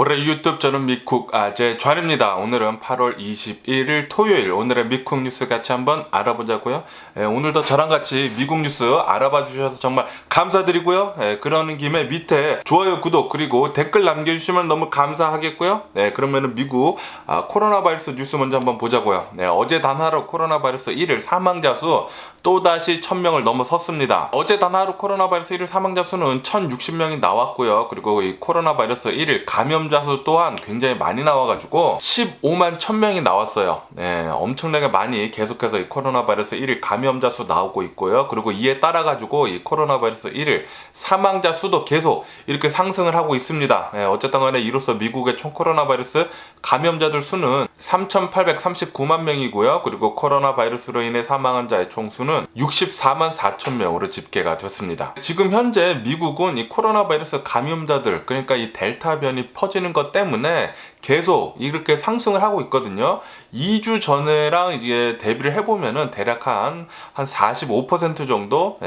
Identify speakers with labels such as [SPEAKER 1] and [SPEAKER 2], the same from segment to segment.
[SPEAKER 1] 올해 유튜브 저는 미쿡 아재 좌입니다. 오늘은 8월 21일 토요일, 오늘의 미쿡 뉴스 같이 한번 알아보자고요. 오늘도 저랑 같이 미국 뉴스 알아봐 주셔서 정말 감사드리고요. 그러는 김에 밑에 좋아요, 구독 그리고 댓글 남겨주시면 너무 감사하겠고요. 그러면은 미국 코로나 바이러스 뉴스 먼저 한번 보자고요. 어제 단 하루 코로나 바이러스 1일 사망자 수 또다시 1000명을 넘어섰습니다. 어제 단 하루 코로나 바이러스 1일 사망자 수는 1060명이 나왔고요. 그리고 이 코로나 바이러스 1일 감염자 수 또한 굉장히 많이 나와가지고 15만 1000명이 나왔어요. 엄청나게 많이 계속해서 이 코로나 바이러스 1일 감염자 수 나오고 있고요. 그리고 이에 따라가지고 이 코로나 바이러스 1일 사망자 수도 계속 이렇게 상승을 하고 있습니다. 어쨌든 간에 이로써 미국의 총 코로나 바이러스 감염자들 수는 3839만 명이고요. 그리고 코로나 바이러스로 인해 사망한 자의 총수는 64만 4천 명으로 집계가 됐습니다. 지금 현재 미국은 이 코로나 바이러스 감염자들, 그러니까 이 델타 변이 퍼지는 것 때문에 계속 이렇게 상승을 하고 있거든요. 2주 전에랑 이제 대비를 해보면은 대략 한 45% 정도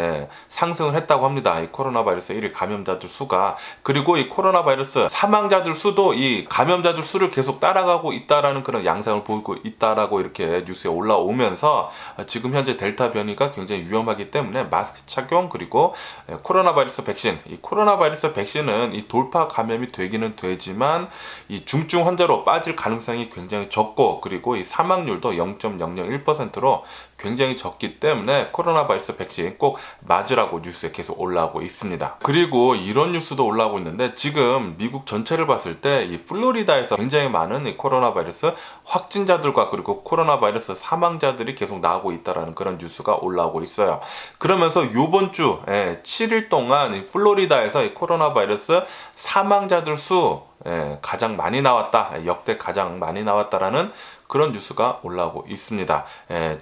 [SPEAKER 1] 상승을 했다고 합니다. 이 코로나 바이러스 1일 감염자들 수가. 그리고 이 코로나 바이러스 사망자들 수도 이 감염자들 수를 계속 따라가고 있다라는 그런 양상을 보이고 있다라고 이렇게 뉴스에 올라오면서 지금 현재 델타 변이가 굉장히 위험하기 때문에 마스크 착용, 그리고 코로나 바이러스 백신, 이 코로나 바이러스 백신은 이 돌파 감염이 되기는 되지만 이 중증 환자로 빠질 가능성이 굉장히 적고, 그리고 이 사망률도 0.001%로 굉장히 적기 때문에 코로나 바이러스 백신 꼭 맞으라고 뉴스에 계속 올라오고 있습니다. 그리고 이런 뉴스도 올라오고 있는데, 지금 미국 전체를 봤을 때 이 플로리다에서 굉장히 많은 이 코로나 바이러스 확진자들과 그리고 코로나 바이러스 사망자들이 계속 나오고 있다라는 그런 뉴스가 올라오고 있어요. 그러면서 이번 주 7일 동안 이 플로리다에서 이 코로나 바이러스 사망자들 수 가장 많이 나왔다, 역대 가장 많이 나왔다라는 그런 뉴스가 올라오고 있습니다.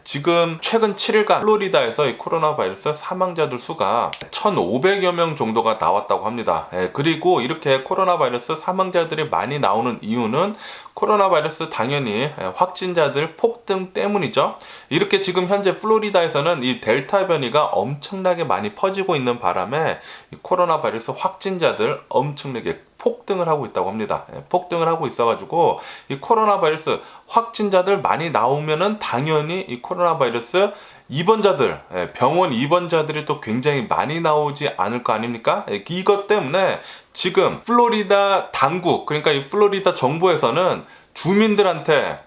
[SPEAKER 1] 지금 최근 7일간 플로리다에서 이 코로나 바이러스 사망자들 수가 1500여 명 정도가 나왔다고 합니다. 그리고 이렇게 코로나 바이러스 사망자들이 많이 나오는 이유는 코로나 바이러스 당연히 확진자들 폭등 때문이죠. 이렇게 지금 현재 플로리다에서는 이 델타 변이가 엄청나게 많이 퍼지고 있는 바람에 이 코로나 바이러스 확진자들 엄청나게 폭등을 하고 있다고 합니다. 폭등을 하고 있어가지고 이 코로나 바이러스 확진자들 많이 나오면은 당연히 이 코로나 바이러스 입원자들, 병원 입원자들이 또 굉장히 많이 나오지 않을 거 아닙니까? 이것 때문에 지금 플로리다 당국, 그러니까 이 플로리다 정부에서는 주민들한테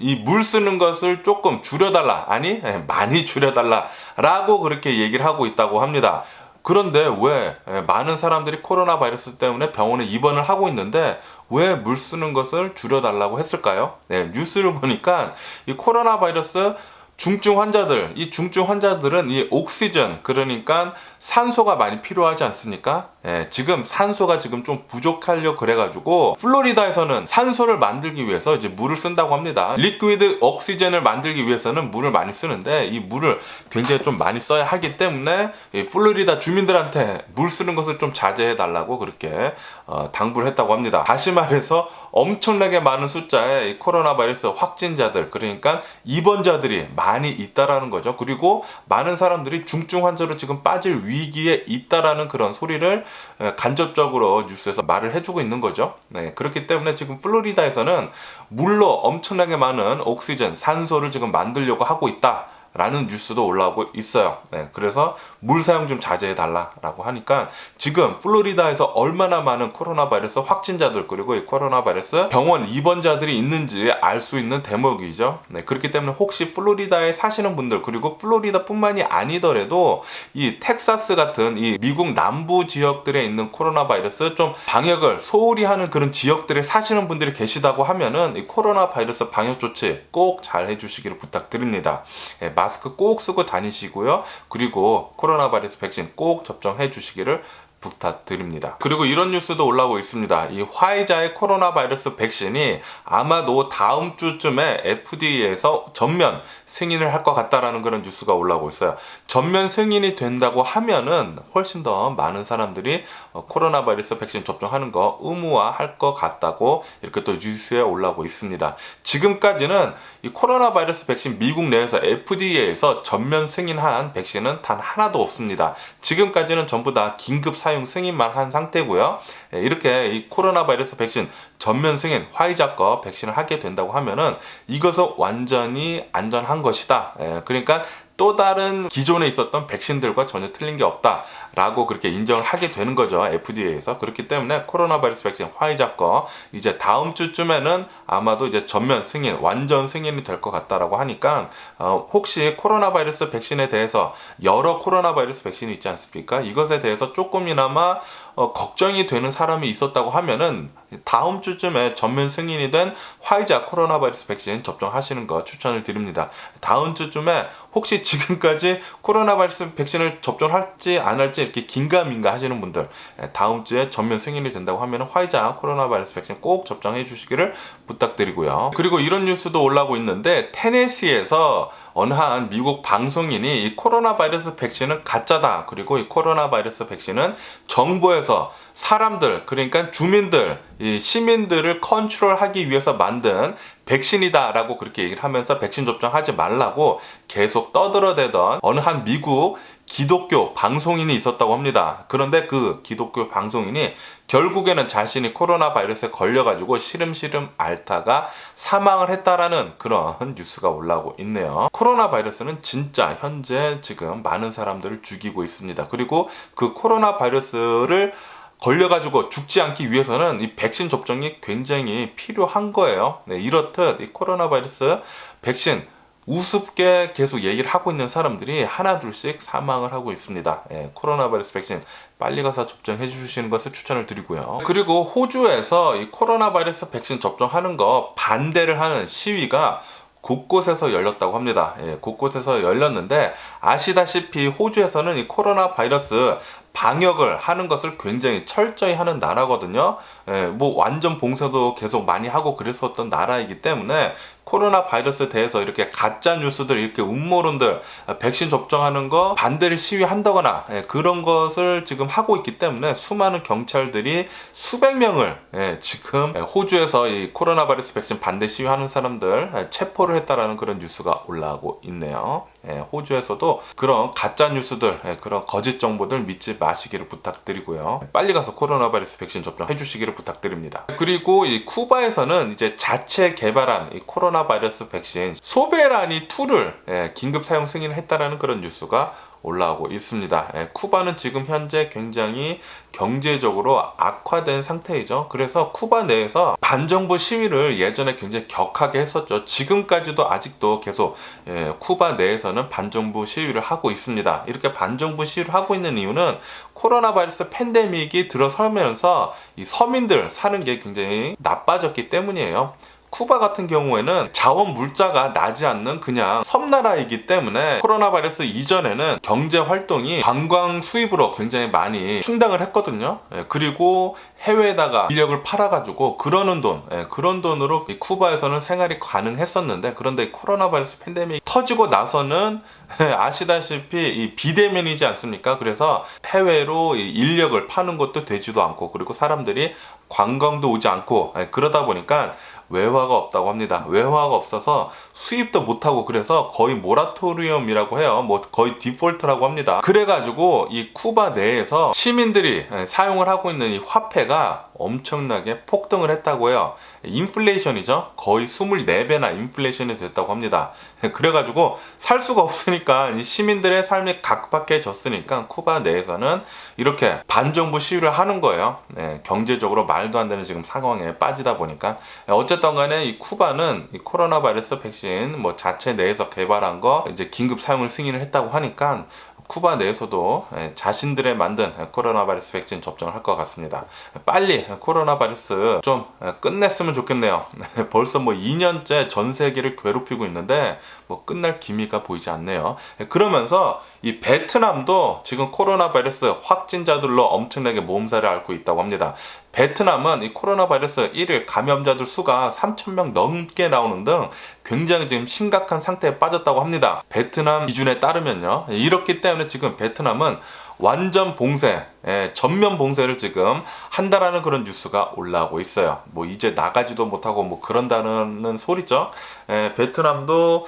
[SPEAKER 1] 이 물 쓰는 것을 조금 줄여달라, 아니 많이 줄여달라라고 그렇게 얘기를 하고 있다고 합니다. 그런데 왜 많은 사람들이 코로나 바이러스 때문에 병원에 입원을 하고 있는데 왜 물 쓰는 것을 줄여달라고 했을까요? 뉴스를 보니까 이 코로나 바이러스 중증 환자들, 이 중증 환자들은 이 옥시전, 그러니까 산소가 많이 필요하지 않습니까? 지금 산소가 지금 좀 부족하려 그래가지고 플로리다에서는 산소를 만들기 위해서 이제 물을 쓴다고 합니다. 리퀴드 옥시전을 만들기 위해서는 물을 많이 쓰는데 이 물을 굉장히 좀 많이 써야 하기 때문에 이 플로리다 주민들한테 물 쓰는 것을 좀 자제해 달라고 그렇게 당부를 했다고 합니다. 다시 말해서 엄청나게 많은 숫자의 이 코로나 바이러스 확진자들, 그러니까 입원자들이 많이 있다라는 거죠. 그리고 많은 사람들이 중증 환자로 지금 빠질 위기에 있다라는 그런 소리를 간접적으로 뉴스에서 말을 해주고 있는 거죠. 그렇기 때문에 지금 플로리다에서는 물로 엄청나게 많은 옥시전, 산소를 지금 만들려고 하고 있다 라는 뉴스도 올라오고 있어요. 그래서 물 사용 좀 자제해 달라라고 하니까 지금 플로리다에서 얼마나 많은 코로나 바이러스 확진자들, 그리고 이 코로나 바이러스 병원 입원자들이 있는지 알 수 있는 대목이죠. 그렇기 때문에 혹시 플로리다에 사시는 분들, 그리고 플로리다뿐만이 아니더라도 이 텍사스 같은 이 미국 남부 지역들에 있는 코로나 바이러스 좀 방역을 소홀히 하는 그런 지역들에 사시는 분들이 계시다고 하면은 이 코로나 바이러스 방역 조치 꼭 잘 해주시기를 부탁드립니다. 마스크 꼭 쓰고 다니시고요. 그리고 코로나 바이러스 백신 꼭 접종해 주시기를 부탁드립니다. 그리고 이런 뉴스도 올라오고 있습니다. 이 화이자의 코로나 바이러스 백신이 아마도 다음 주쯤에 FDA에서 전면 승인을 할 것 같다라는 그런 뉴스가 올라오고 있어요. 전면 승인이 된다고 하면은 훨씬 더 많은 사람들이 코로나 바이러스 백신 접종하는 거 의무화할 것 같다고 이렇게 또 뉴스에 올라오고 있습니다. 지금까지는 이 코로나 바이러스 백신 미국 내에서 FDA에서 전면 승인한 백신은 단 하나도 없습니다. 지금까지는 전부 다 긴급 사용 승인만 한 상태고요. 이렇게 이 코로나 바이러스 백신 전면 승인, 화이자 거 백신을 하게 된다고 하면은 이것은 완전히 안전한 것이다. 그러니까 또 다른 기존에 있었던 백신들과 전혀 틀린 게 없다라고 그렇게 인정을 하게 되는 거죠. FDA에서. 그렇기 때문에 코로나 바이러스 백신 화이자 거 이제 다음 주쯤에는 아마도 이제 전면 승인, 완전 승인이 될 것 같다라고 하니까 혹시 코로나 바이러스 백신에 대해서 여러 코로나 바이러스 백신이 있지 않습니까? 이것에 대해서 조금이나마 걱정이 되는 사람이 있었다고 하면은 다음 주쯤에 전면 승인이 된 화이자 코로나 바이러스 백신 접종하시는 거 추천을 드립니다. 다음 주쯤에 혹시 지금까지 코로나 바이러스 백신을 접종할지 안 할지 이렇게 긴가민가 하시는 분들, 다음 주에 전면 승인이 된다고 하면 화이자 코로나 바이러스 백신 꼭 접종해 주시기를 부탁드리고요. 그리고 이런 뉴스도 올라오고 있는데, 테네시에서 어느 한 미국 방송인이 이 코로나 바이러스 백신은 가짜다, 그리고 이 코로나 바이러스 백신은 정부에서 사람들, 그러니까 주민들, 이 시민들을 컨트롤하기 위해서 만든 백신이다 라고 그렇게 얘기를 하면서 백신 접종하지 말라고 계속 떠들어대던 어느 한 미국 기독교 방송인이 있었다고 합니다. 그런데 그 기독교 방송인이 결국에는 자신이 코로나 바이러스에 걸려가지고 시름시름 앓다가 사망을 했다라는 그런 뉴스가 올라오고 있네요. 코로나 바이러스는 진짜 현재 지금 많은 사람들을 죽이고 있습니다. 그리고 그 코로나 바이러스를 걸려가지고 죽지 않기 위해서는 이 백신 접종이 굉장히 필요한 거예요. 이렇듯 이 코로나 바이러스 백신 우습게 계속 얘기를 하고 있는 사람들이 하나둘씩 사망을 하고 있습니다. 코로나 바이러스 백신 빨리 가서 접종해 주시는 것을 추천을 드리고요. 그리고 호주에서 이 코로나 바이러스 백신 접종하는 거 반대를 하는 시위가 곳곳에서 열렸다고 합니다. 곳곳에서 열렸는데, 아시다시피 호주에서는 이 코로나 바이러스 방역을 하는 것을 굉장히 철저히 하는 나라거든요. 뭐 완전 봉쇄도 계속 많이 하고 그랬었던 나라이기 때문에 코로나 바이러스에 대해서 이렇게 가짜 뉴스들, 이렇게 음모론들, 백신 접종하는 거 반대를 시위한다거나 그런 것을 지금 하고 있기 때문에 수많은 경찰들이 수백 명을 지금 호주에서 이 코로나 바이러스 백신 반대 시위하는 사람들 체포를 했다라는 그런 뉴스가 올라오고 있네요. 호주에서도 그런 가짜 뉴스들, 그런 거짓 정보들 믿지 마시기를 부탁드리고요. 빨리 가서 코로나 바이러스 백신 접종해 주시기를 부탁드립니다. 그리고 이 쿠바에서는 이제 자체 개발한 이 코로나 바이러스 백신 소베라니 2를 긴급 사용 승인을 했다라는 그런 뉴스가 올라오고 있습니다. 쿠바는 지금 현재 굉장히 경제적으로 악화된 상태이죠. 그래서 쿠바 내에서 반정부 시위를 예전에 굉장히 격하게 했었죠. 지금까지도 아직도 계속 쿠바 내에서는 반정부 시위를 하고 있습니다. 이렇게 반정부 시위를 하고 있는 이유는 코로나 바이러스 팬데믹이 들어서면서 이 서민들 사는 게 굉장히 나빠졌기 때문이에요. 쿠바 같은 경우에는 자원 물자가 나지 않는 그냥 섬나라이기 때문에 코로나 바이러스 이전에는 경제 활동이 관광 수입으로 굉장히 많이 충당을 했거든요. 그리고 해외에다가 인력을 팔아가지고 그러는 돈, 그런 돈으로 이 쿠바에서는 생활이 가능했었는데, 그런데 코로나 바이러스 팬데믹 터지고 나서는 아시다시피 이 비대면이지 않습니까? 그래서 해외로 이 인력을 파는 것도 되지도 않고, 그리고 사람들이 관광도 오지 않고, 그러다 보니까 외화가 없다고 합니다. 외화가 없어서 수입도 못하고, 그래서 거의 모라토리엄이라고 해요. 뭐 거의 디폴트라고 합니다. 그래가지고 이 쿠바 내에서 시민들이 사용을 하고 있는 이 화폐가 엄청나게 폭등을 했다고 해요. 인플레이션이죠. 거의 24배나 인플레이션이 됐다고 합니다. 그래가지고 살 수가 없으니까 이 시민들의 삶이 각박해졌으니까 쿠바 내에서는 이렇게 반정부 시위를 하는 거예요. 경제적으로 말도 안 되는 지금 상황에 빠지다 보니까. 어쨌든 간에 이 쿠바는 이 코로나 바이러스 백신 뭐 자체 내에서 개발한 거 이제 긴급 사용을 승인을 했다고 하니까 쿠바 내에서도 자신들의 만든 코로나 바이러스 백신 접종을 할 것 같습니다. 빨리 코로나 바이러스 좀 끝냈으면 좋겠네요. 벌써 뭐 2년째 전 세계를 괴롭히고 있는데 뭐 끝날 기미가 보이지 않네요. 그러면서 이 베트남도 지금 코로나 바이러스 확진자들로 엄청나게 몸살을 앓고 있다고 합니다. 베트남은 이 코로나 바이러스 1일 감염자들 수가 3,000명 넘게 나오는 등 굉장히 지금 심각한 상태에 빠졌다고 합니다. 베트남 기준에 따르면요. 이렇기 때문에 지금 베트남은 완전 봉쇄, 전면 봉쇄를 지금 한다라는 그런 뉴스가 올라오고 있어요. 뭐 이제 나가지도 못하고 뭐 그런다는 소리죠. 베트남도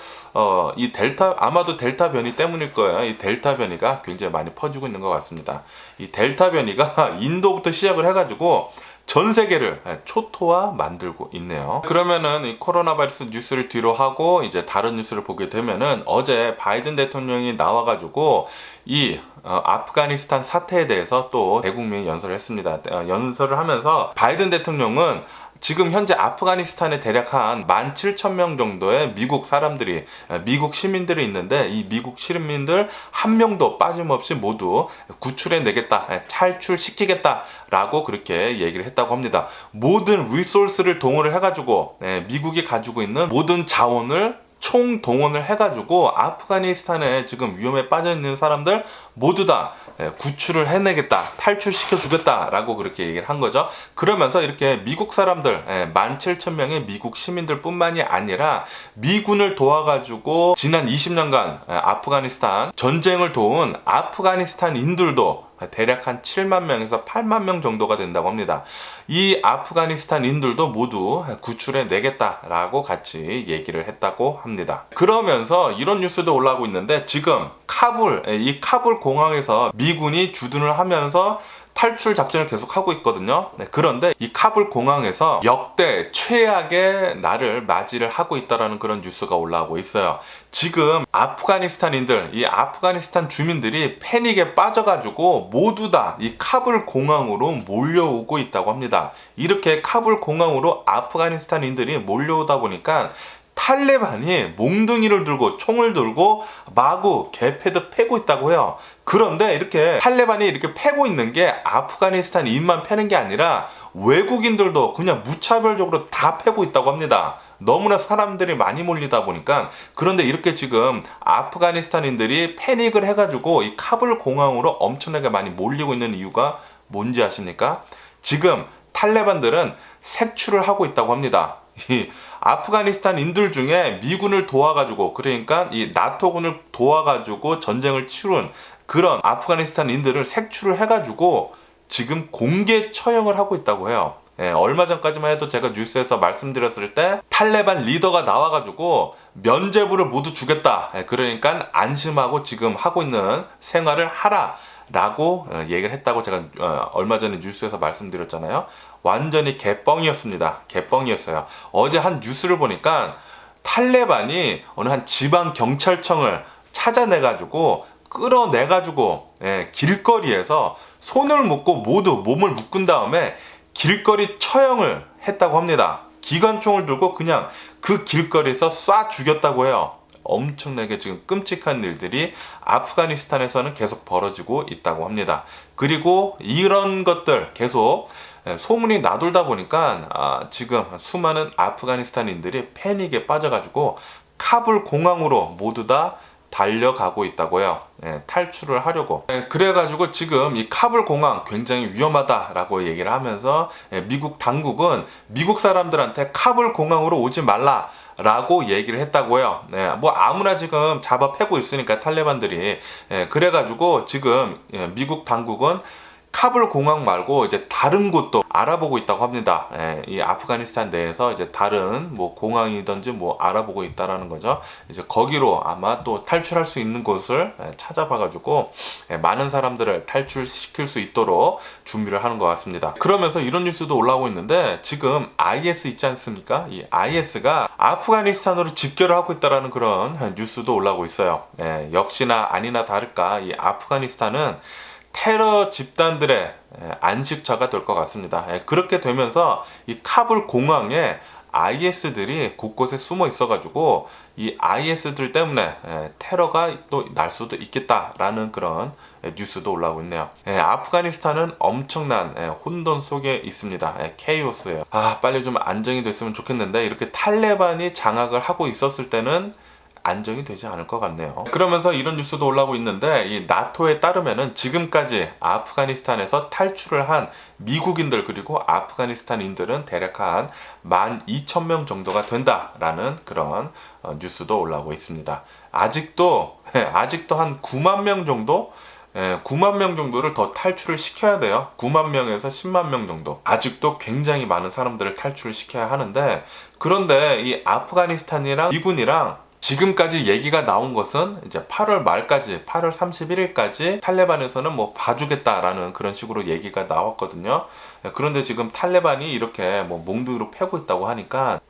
[SPEAKER 1] 이 델타, 아마도 델타 변이 때문일 거예요. 이 델타 변이가 굉장히 많이 퍼지고 있는 것 같습니다. 이 델타 변이가 인도부터 시작을 해가지고 전 세계를 초토화 만들고 있네요. 그러면은 이 코로나 바이러스 뉴스를 뒤로 하고 이제 다른 뉴스를 보게 되면은 어제 바이든 대통령이 나와가지고 이 아프가니스탄 사태에 대해서 또 대국민 연설을 했습니다. 연설을 하면서 바이든 대통령은 지금 현재 아프가니스탄에 대략 한 17,000명 정도의 미국 사람들이, 미국 시민들이 있는데 이 미국 시민들 한 명도 빠짐없이 모두 구출해 내겠다, 탈출시키겠다 라고 그렇게 얘기를 했다고 합니다. 모든 리소스를 동원을 해가지고 미국이 가지고 있는 모든 자원을 총동원을 해가지고 아프가니스탄에 지금 위험에 빠져 있는 사람들 모두 다 구출을 해내겠다, 탈출시켜 주겠다라고 그렇게 얘기를 한 거죠. 그러면서 이렇게 미국 사람들 17,000명의 미국 시민들 뿐만이 아니라 미군을 도와가지고 지난 20년간 아프가니스탄 전쟁을 도운 아프가니스탄인들도 대략 한 7만 명에서 8만 명 정도가 된다고 합니다. 이 아프가니스탄인들도 모두 구출해 내겠다라고 같이 얘기를 했다고 합니다. 그러면서 이런 뉴스도 올라오고 있는데 지금 이 카불 공항에서 미군이 주둔을 하면서 탈출 작전을 계속하고 있거든요. 그런데 이 카불 공항에서 역대 최악의 날을 맞이를 하고 있다는 그런 뉴스가 올라오고 있어요. 지금 아프가니스탄인들, 이 아프가니스탄 주민들이 패닉에 빠져가지고 모두 다 이 카불 공항으로 몰려오고 있다고 합니다. 이렇게 카불 공항으로 아프가니스탄인들이 몰려오다 보니까 탈레반이 몽둥이를 들고 총을 들고 마구 개패드 패고 있다고 해요. 그런데 이렇게 탈레반이 이렇게 패고 있는 게 아프가니스탄인만 패는 게 아니라 외국인들도 그냥 무차별적으로 다 패고 있다고 합니다. 너무나 사람들이 많이 몰리다 보니까. 그런데 이렇게 지금 아프가니스탄인들이 패닉을 해가지고 이 카불 공항으로 엄청나게 많이 몰리고 있는 이유가 뭔지 아십니까? 지금 탈레반들은 색출을 하고 있다고 합니다. 이 아프가니스탄인들 중에 미군을 도와가지고, 그러니까 이 나토군을 도와가지고 전쟁을 치룬 그런 아프가니스탄인들을 색출을 해가지고 지금 공개 처형을 하고 있다고 해요. 얼마 전까지만 해도 제가 뉴스에서 말씀드렸을 때 탈레반 리더가 나와가지고 면죄부를 모두 주겠다, 그러니까 안심하고 지금 하고 있는 생활을 하라 라고 얘기를 했다고 제가 얼마 전에 뉴스에서 말씀드렸잖아요. 완전히 개뻥이었습니다. 개뻥이었어요. 어제 한 뉴스를 보니까 탈레반이 어느 한 지방 경찰청을 찾아내가지고 끌어내가지고 길거리에서 손을 묶고 모두 몸을 묶은 다음에 길거리 처형을 했다고 합니다. 기관총을 들고 그냥 그 길거리에서 쏴 죽였다고 해요. 엄청나게 지금 끔찍한 일들이 아프가니스탄에서는 계속 벌어지고 있다고 합니다. 그리고 이런 것들 계속 소문이 나돌다 보니까 지금 수많은 아프가니스탄인들이 패닉에 빠져가지고 카불 공항으로 모두 다 달려가고 있다고요. 탈출을 하려고. 그래가지고 지금 이 카불 공항 굉장히 위험하다라고 얘기를 하면서 미국 당국은 미국 사람들한테 카불 공항으로 오지 말라 라고 얘기를 했다고요. 뭐 아무나 지금 잡아 패고 있으니까 탈레반들이. 그래가지고 지금 미국 당국은 카불 공항 말고 이제 다른 곳도 알아보고 있다고 합니다. 이 아프가니스탄 내에서 이제 다른 뭐 공항이든지 뭐 알아보고 있다라는 거죠. 이제 거기로 아마 또 탈출할 수 있는 곳을 찾아봐가지고 많은 사람들을 탈출시킬 수 있도록 준비를 하는 것 같습니다. 그러면서 이런 뉴스도 올라오고 있는데 지금 IS 있지 않습니까? 이 IS가 아프가니스탄으로 집결을 하고 있다라는 그런 뉴스도 올라오고 있어요. 역시나 아니나 다를까 이 아프가니스탄은 테러 집단들의 안식처가 될 것 같습니다. 그렇게 되면서 이 카불 공항에 IS들이 곳곳에 숨어 있어가지고 이 IS들 때문에 테러가 또 날 수도 있겠다라는 그런 뉴스도 올라오고 있네요. 아프가니스탄은 엄청난 혼돈 속에 있습니다. 케이오스예요. 빨리 좀 안정이 됐으면 좋겠는데 이렇게 탈레반이 장악을 하고 있었을 때는 안정이 되지 않을 것 같네요. 그러면서 이런 뉴스도 올라오고 있는데 이 나토에 따르면은 지금까지 아프가니스탄에서 탈출을 한 미국인들 그리고 아프가니스탄인들은 대략 한 12,000명 정도가 된다라는 그런 뉴스도 올라오고 있습니다. 아직도 한 9만 명 정도 9만 명 정도를 더 탈출을 시켜야 돼요. 9만 명에서 10만 명 정도. 아직도 굉장히 많은 사람들을 탈출을 시켜야 하는데, 그런데 이 아프가니스탄이랑 미군이랑 지금까지 얘기가 나온 것은 이제 8월 말까지, 8월 31일까지 탈레반에서는 뭐 봐주겠다라는 그런 식으로 얘기가 나왔거든요. 그런데 지금 탈레반이 이렇게 뭐 몽둥이로 패고 있다고 하니까,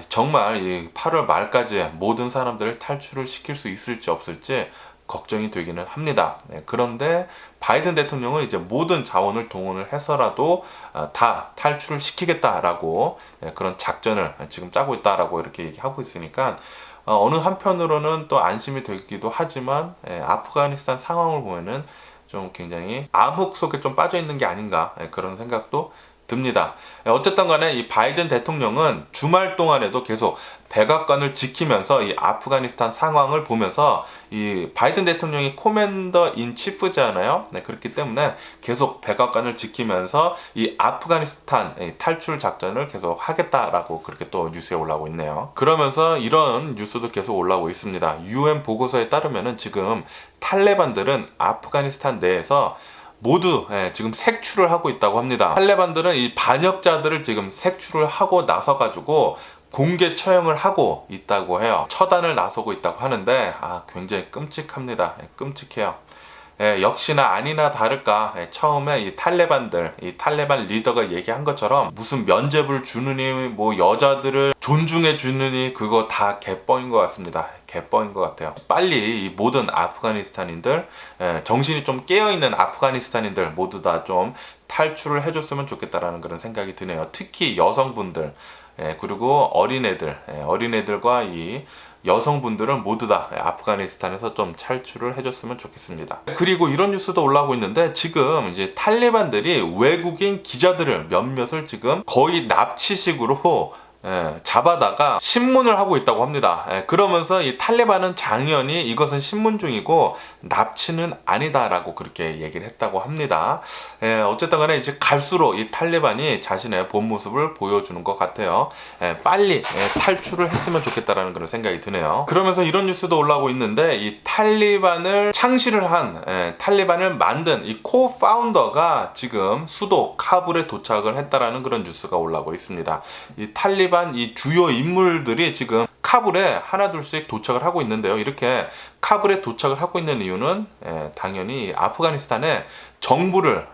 [SPEAKER 1] 정말 이 8월 말까지 모든 사람들을 탈출을 시킬 수 있을지 없을지 걱정이 되기는 합니다. 그런데 바이든 대통령은 이제 모든 자원을 동원을 해서라도 다 탈출을 시키겠다라고 그런 작전을 지금 짜고 있다라고 이렇게 얘기하고 있으니까, 어느 한편으로는 또 안심이 되기도 하지만, 아프가니스탄 상황을 보면은 좀 굉장히 암흑 속에 좀 빠져 있는 게 아닌가, 그런 생각도 듭니다. 어쨌든 간에 이 바이든 대통령은 주말 동안에도 계속 백악관을 지키면서 이 아프가니스탄 상황을 보면서, 이 바이든 대통령이 코맨더 인 치프잖아요. 그렇기 때문에 계속 백악관을 지키면서 이 아프가니스탄 탈출 작전을 계속 하겠다라고 그렇게 또 뉴스에 올라오고 있네요. 그러면서 이런 뉴스도 계속 올라오고 있습니다. UN 보고서에 따르면은 지금 탈레반들은 아프가니스탄 내에서 모두 지금 색출을 하고 있다고 합니다. 탈레반들은 이 반역자들을 지금 색출을 하고 나서가지고 공개 처형을 하고 있다고 해요. 처단을 나서고 있다고 하는데, 굉장히 끔찍합니다. 끔찍해요. 역시나 아니나 다를까, 처음에 이 탈레반 리더가 얘기한 것처럼 무슨 면죄부를 주느니 뭐 여자들을 존중해 주느니 그거 다 개뻥인 것 같습니다. 개뻥인 것 같아요. 빨리 이 모든 아프가니스탄인들, 정신이 좀 깨어있는 아프가니스탄인들 모두 다 좀 탈출을 해줬으면 좋겠다라는 그런 생각이 드네요. 특히 여성분들, 그리고 어린애들과 이 여성분들은 모두 다 아프가니스탄에서 좀 탈출을 해줬으면 좋겠습니다. 그리고 이런 뉴스도 올라오고 있는데, 지금 이제 탈레반들이 외국인 기자들을 몇몇을 지금 거의 납치식으로 잡아다가 신문을 하고 있다고 합니다. 그러면서 이 탈레반은 당연히 이것은 신문 중이고 납치는 아니다라고 그렇게 얘기를 했다고 합니다. 어쨌든 간에 이제 갈수록 이 탈레반이 자신의 본 모습을 보여주는 것 같아요. 빨리 탈출을 했으면 좋겠다라는 그런 생각이 드네요. 그러면서 이런 뉴스도 올라오고 있는데, 이 탈레반을 창시를 한, 탈레반을 만든 이 코파운더가 지금 수도 카불에 도착을 했다라는 그런 뉴스가 올라오고 있습니다. 이 탈레반 이 주요 인물들이 지금 카불에 하나둘씩 도착을 하고 있는데요. 이렇게 카불에 도착을 하고 있는 이유는 당연히 아프가니스탄의 정부를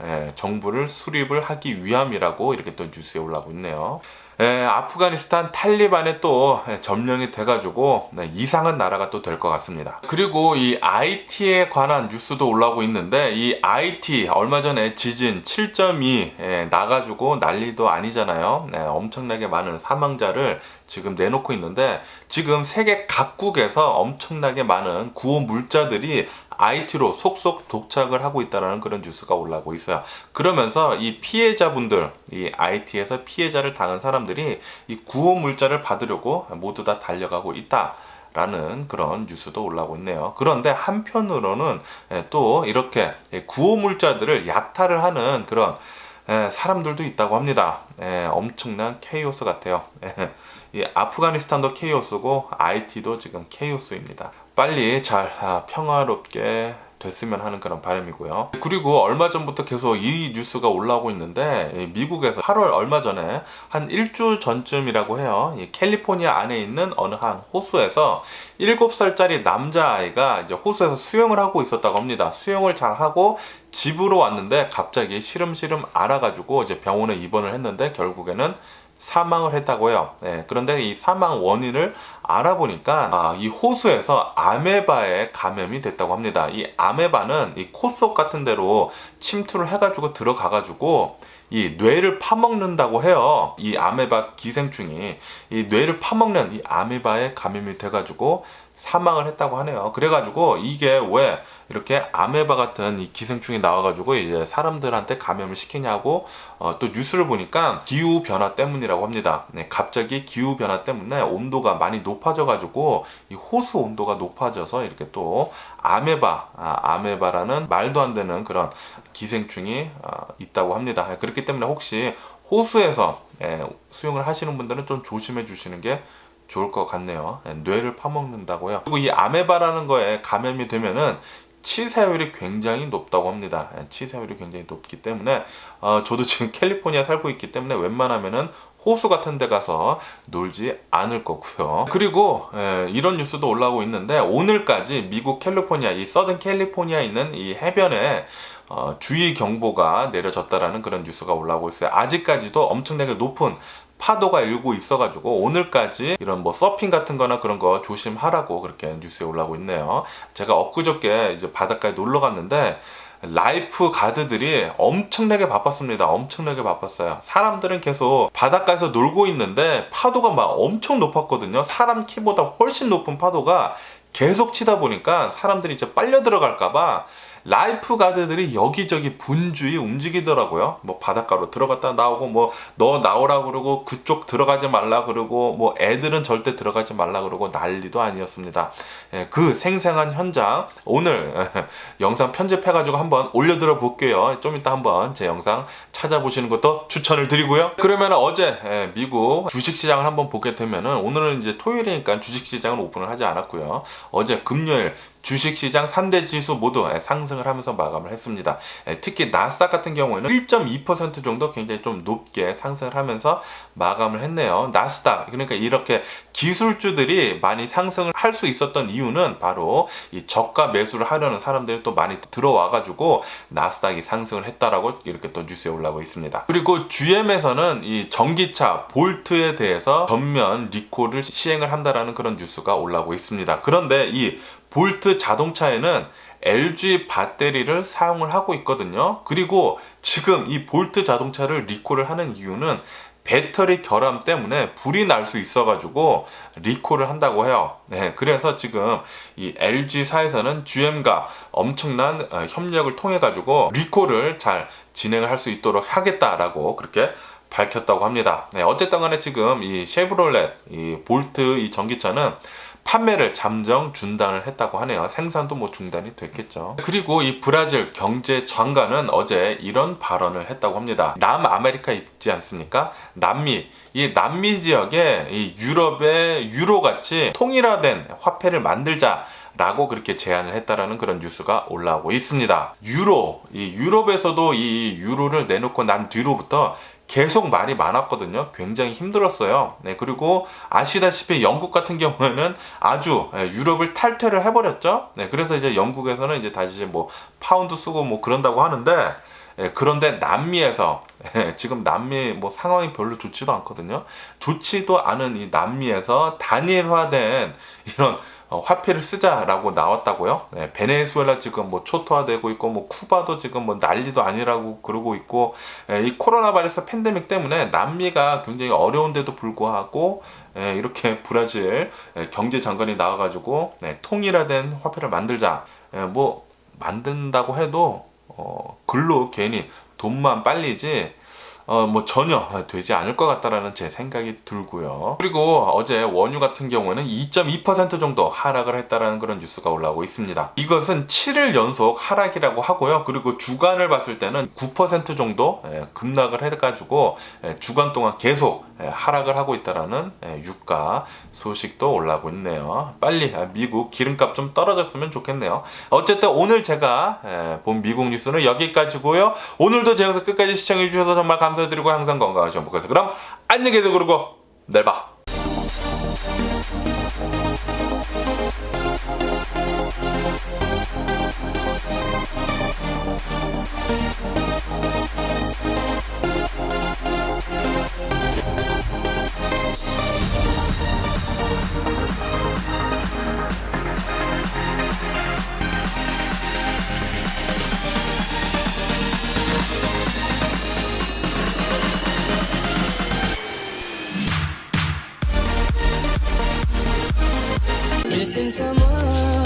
[SPEAKER 1] 수립을 하기 위함이라고 이렇게 또 뉴스에 올라오고 있네요. 아프가니스탄 탈리반에 또 점령이 돼가지고 이상한 나라가 또 될 것 같습니다. 그리고 이 IT에 관한 뉴스도 올라오고 있는데, 이 IT 얼마 전에 지진 7.2 나가지고 난리도 아니잖아요. 엄청나게 많은 사망자를 지금 내놓고 있는데, 지금 세계 각국에서 엄청나게 많은 구호 물자들이 IT로 속속 도착을 하고 있다는 그런 뉴스가 올라오고 있어요. 그러면서 이 피해자분들, 이 IT에서 피해자를 당한 사람들이 이 구호 물자를 받으려고 모두 다 달려가고 있다라는 그런 뉴스도 올라오고 있네요. 그런데 한편으로는 또 이렇게 구호 물자들을 약탈을 하는 그런 사람들도 있다고 합니다. 엄청난 케이오스 같아요. 이 아프가니스탄도 케이오스고 IT도 지금 케이오스입니다. 빨리 잘 평화롭게 됐으면 하는 그런 바람이고요. 그리고 얼마 전부터 계속 이 뉴스가 올라오고 있는데, 미국에서 8월 얼마 전에 한 일주 전쯤이라고 해요. 이 캘리포니아 안에 있는 어느 한 호수에서 7살짜리 남자아이가 이제 호수에서 수영을 하고 있었다고 합니다. 수영을 잘 하고 집으로 왔는데 갑자기 시름시름 앓아가지고 이제 병원에 입원을 했는데 결국에는 사망을 했다고 해요. 그런데 이 사망 원인을 알아보니까 이 호수에서 아메바에 감염이 됐다고 합니다. 이 아메바는 이 코 속 같은 데로 침투를 해가지고 들어가가지고 이 뇌를 파먹는다고 해요. 이 아메바 기생충이 이 뇌를 파먹는 이 아메바에 감염이 돼가지고 사망을 했다고 하네요. 그래가지고 이게 왜 이렇게 아메바 같은 이 기생충이 나와가지고 이제 사람들한테 감염을 시키냐고 또 뉴스를 보니까 기후 변화 때문이라고 합니다. 갑자기 기후 변화 때문에 온도가 많이 높아져가지고 이 호수 온도가 높아져서 이렇게 또 아메바라는 말도 안 되는 그런 기생충이 있다고 합니다. 그렇기 때문에 혹시 호수에서 수영을 하시는 분들은 좀 조심해 주시는 게 좋을 것 같네요. 뇌를 파먹는다고요. 그리고 이 아메바라는 거에 감염이 되면은 치사율이 굉장히 높다고 합니다. 치사율이 굉장히 높기 때문에 저도 지금 캘리포니아 살고 있기 때문에 웬만하면은 호수 같은 데 가서 놀지 않을 거고요. 그리고 이런 뉴스도 올라오고 있는데, 오늘까지 미국 캘리포니아, 이 서든 캘리포니아에 있는 이 해변에 주의 경보가 내려졌다라는 그런 뉴스가 올라오고 있어요. 아직까지도 엄청나게 높은 파도가 일고 있어가지고 오늘까지 이런 뭐 서핑 같은 거나 그런 거 조심하라고 그렇게 뉴스에 올라오고 있네요. 제가 엊그저께 이제 바닷가에 놀러 갔는데 라이프 가드들이 엄청나게 바빴습니다. 엄청나게 바빴어요. 사람들은 계속 바닷가에서 놀고 있는데 파도가 막 엄청 높았거든요. 사람 키보다 훨씬 높은 파도가 계속 치다 보니까 사람들이 이제 빨려 들어갈까봐 라이프 가드들이 여기저기 분주히 움직이더라고요. 뭐 바닷가로 들어갔다 나오고, 뭐 너 나오라 그러고, 그쪽 들어가지 말라 그러고, 뭐 애들은 절대 들어가지 말라 그러고 난리도 아니었습니다. 그 생생한 현장 오늘 영상 편집해가지고 한번 올려드려 볼게요. 좀 이따 한번 제 영상 찾아보시는 것도 추천을 드리고요. 그러면 어제 미국 주식시장을 한번 보게 되면은, 오늘은 이제 토요일이니까 주식시장은 오픈을 하지 않았고요. 어제 금요일 주식시장 3대 지수 모두 상승을 하면서 마감을 했습니다. 특히 나스닥 같은 경우에는 1.2% 정도 굉장히 좀 높게 상승을 하면서 마감을 했네요. 나스닥, 그러니까 이렇게 기술주들이 많이 상승을 할 수 있었던 이유는 바로 이 저가 매수를 하려는 사람들이 또 많이 들어와가지고 나스닥이 상승을 했다라고 이렇게 또 뉴스에 올라오고 있습니다. 그리고 GM에서는 이 전기차 볼트에 대해서 전면 리콜을 시행을 한다라는 그런 뉴스가 올라오고 있습니다. 그런데 이 볼트 자동차에는 LG 배터리를 사용을 하고 있거든요. 그리고 지금 이 볼트 자동차를 리콜을 하는 이유는 배터리 결함 때문에 불이 날 수 있어가지고 리콜을 한다고 해요. 그래서 지금 이 LG사에서는 GM과 엄청난 협력을 통해가지고 리콜을 잘 진행을 할 수 있도록 하겠다라고 그렇게 밝혔다고 합니다. 어쨌든 간에 지금 이 쉐브롤렛, 이 볼트 이 전기차는 판매를 잠정 중단을 했다고 하네요. 생산도 뭐 중단이 됐겠죠. 그리고 이 브라질 경제장관은 어제 이런 발언을 했다고 합니다. 남아메리카 있지 않습니까? 남미, 이 남미 지역에 이 유럽의 유로같이 통일화된 화폐를 만들자 라고 그렇게 제안을 했다라는 그런 뉴스가 올라오고 있습니다. 유로, 이 유럽에서도 이 유로를 내놓고 난 뒤로부터 계속 말이 많았거든요. 굉장히 힘들었어요. 그리고 아시다시피 영국 같은 경우에는 아주 유럽을 탈퇴를 해버렸죠. 그래서 이제 영국에서는 이제 다시 뭐 파운드 쓰고 뭐 그런다고 하는데, 그런데 남미에서 지금 남미 뭐 상황이 별로 좋지도 않거든요. 좋지도 않은 이 남미에서 단일화된 이런 화폐를 쓰자라고 나왔다고요. 베네수엘라 지금 뭐 초토화되고 있고, 뭐 쿠바도 지금 뭐 난리도 아니라고 그러고 있고, 이 코로나 바이러스 팬데믹 때문에 남미가 굉장히 어려운데도 불구하고 이렇게 브라질 경제장관이 나와가지고 통일화된 화폐를 만들자, 뭐 만든다고 해도 글로 괜히 돈만 빨리지 뭐 전혀 되지 않을 것 같다라는 제 생각이 들고요. 그리고 어제 원유 같은 경우는 2.2% 정도 하락을 했다라는 그런 뉴스가 올라오고 있습니다. 이것은 7일 연속 하락이라고 하고요. 그리고 주간을 봤을 때는 9% 정도 급락을 해가지고 주간 동안 계속 하락을 하고 있다라는 유가 소식도 올라오고 있네요. 빨리 미국 기름값 좀 떨어졌으면 좋겠네요. 어쨌든 오늘 제가 본 미국 뉴스는 여기까지고요. 오늘도 제 영상 끝까지 시청해 주셔서 정말 감사드리고 항상 건강하시고 행복하세요. 그럼 안녕히 계세요. 그리고 내일 봐.
[SPEAKER 2] Missing someone